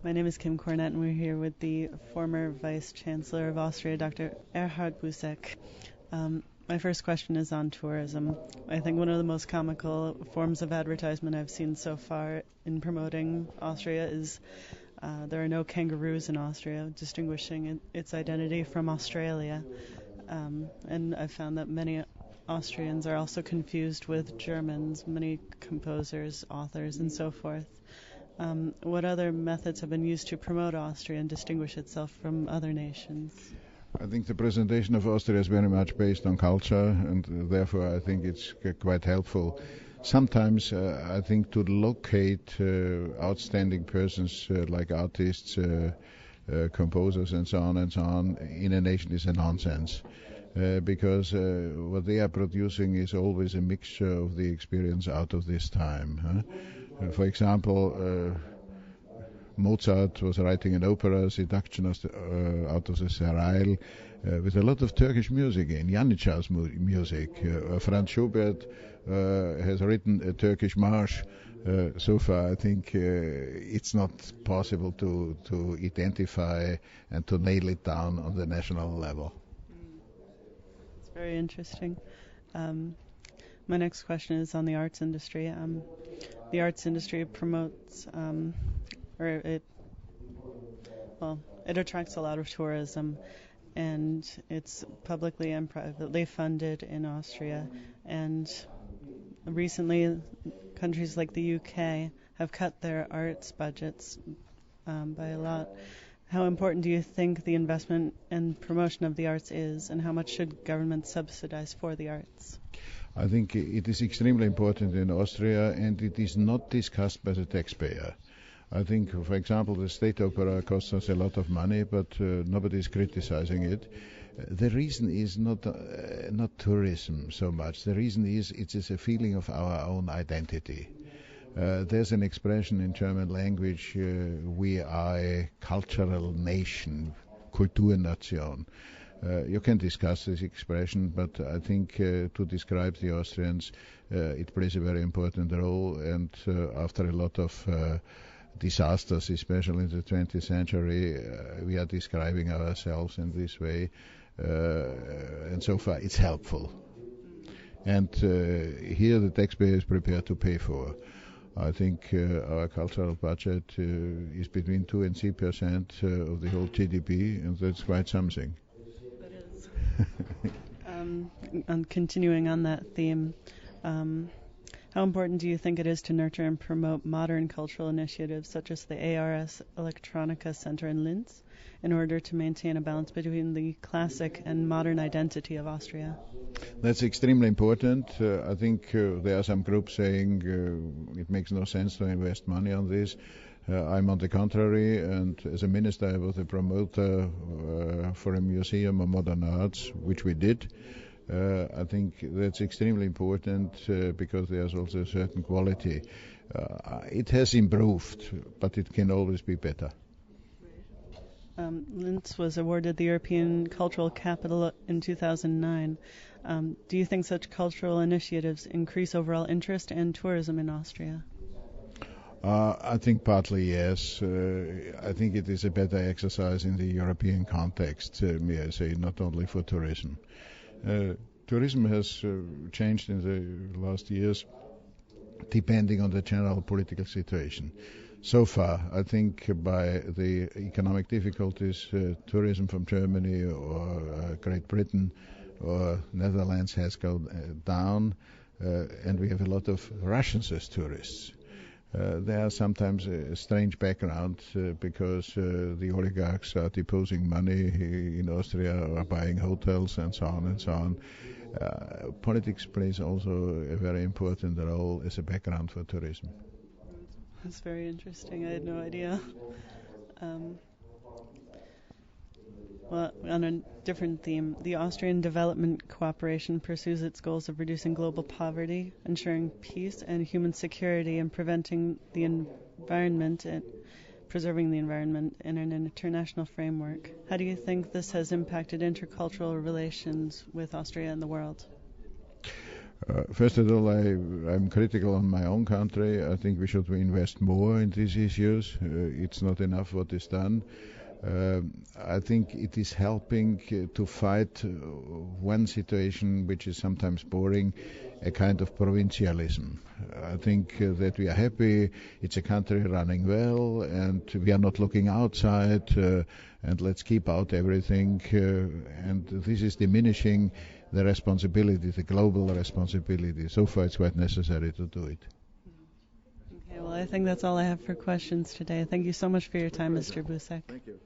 My name is Kim Cornett, and we're here with the former Vice-Chancellor of Austria, Dr. Erhard Busek. My first question is on tourism. I think one of the most comical forms of advertisement I've seen so far in promoting Austria is there are no kangaroos in Austria, distinguishing its identity from Australia. And I've found that many Austrians are also confused with Germans, many composers, authors, and so forth. What other methods have been used to promote Austria and distinguish itself from other nations? I think the presentation of Austria is very much based on culture, and therefore I think it's quite helpful. Sometimes I think to locate outstanding persons like artists, composers and so on in a nation is a nonsense. Because what they are producing is always a mixture of the experience out of this time. For example, Mozart was writing an opera, Seduction out of the Serail, with a lot of Turkish music in, Janitshar's music. Franz Schubert has written a Turkish march. So far, I think it's not possible to identify and to nail it down on the national level. It's very interesting. My next question is on the arts industry. The arts industry promotes, it attracts a lot of tourism, and it's publicly and privately funded in Austria. And recently, countries like the UK have cut their arts budgets by a lot. How important do you think the investment and promotion of the arts is, and how much should governments subsidize for the arts? I think it is extremely important in Austria, and it is not discussed by the taxpayer. I think, for example, the state opera costs us a lot of money, but nobody is criticizing it. The reason is not tourism so much. The reason is it is a feeling of our own identity. There's an expression in German language, we are a cultural nation, Kulturnation. You can discuss this expression, but I think to describe the Austrians, it plays a very important role, and after a lot of disasters, especially in the 20th century, we are describing ourselves in this way, and so far it's helpful. And here the taxpayer is prepared to pay for. I think our cultural budget is between 2 and 3% of the whole GDP, and that's quite something. That is. And continuing on that theme, how important do you think it is to nurture and promote modern cultural initiatives such as the ARS Electronica Center in Linz in order to maintain a balance between the classic and modern identity of Austria? That's extremely important. I think there are some groups saying it makes no sense to invest money on this. I'm on the contrary, and as a minister I was a promoter for a museum of modern arts, which we did. I think that's extremely important because there's also a certain quality. It has improved, but it can always be better. Linz was awarded the European Cultural Capital in 2009. Do you think such cultural initiatives increase overall interest and tourism in Austria? I think partly yes. I think it is a better exercise in the European context, may I say, not only for tourism. Tourism has changed in the last years depending on the general political situation. So far, I think by the economic difficulties, tourism from Germany or Great Britain or Netherlands has gone down, and we have a lot of Russians as tourists. They are sometimes a strange background because the oligarchs are deposing money in Austria or buying hotels and so on and so on. Politics plays also a very important role as a background for tourism. That's very interesting. I had no idea. Well, on a different theme, the Austrian development cooperation pursues its goals of reducing global poverty, ensuring peace and human security, and preserving the environment in an international framework. How do you think this has impacted intercultural relations with Austria and the world? First of all, I'm critical on my own country. I think we should invest more in these issues. It's not enough what is done. I think it is helping to fight one situation which is sometimes boring, a kind of provincialism. I think that we are happy, it's a country running well, and we are not looking outside, and let's keep out everything. And this is diminishing the responsibility, the global responsibility. So far it's quite necessary to do it. Okay, well, I think that's all I have for questions today. Thank you so much for your time, Mr. Busek. Thank you.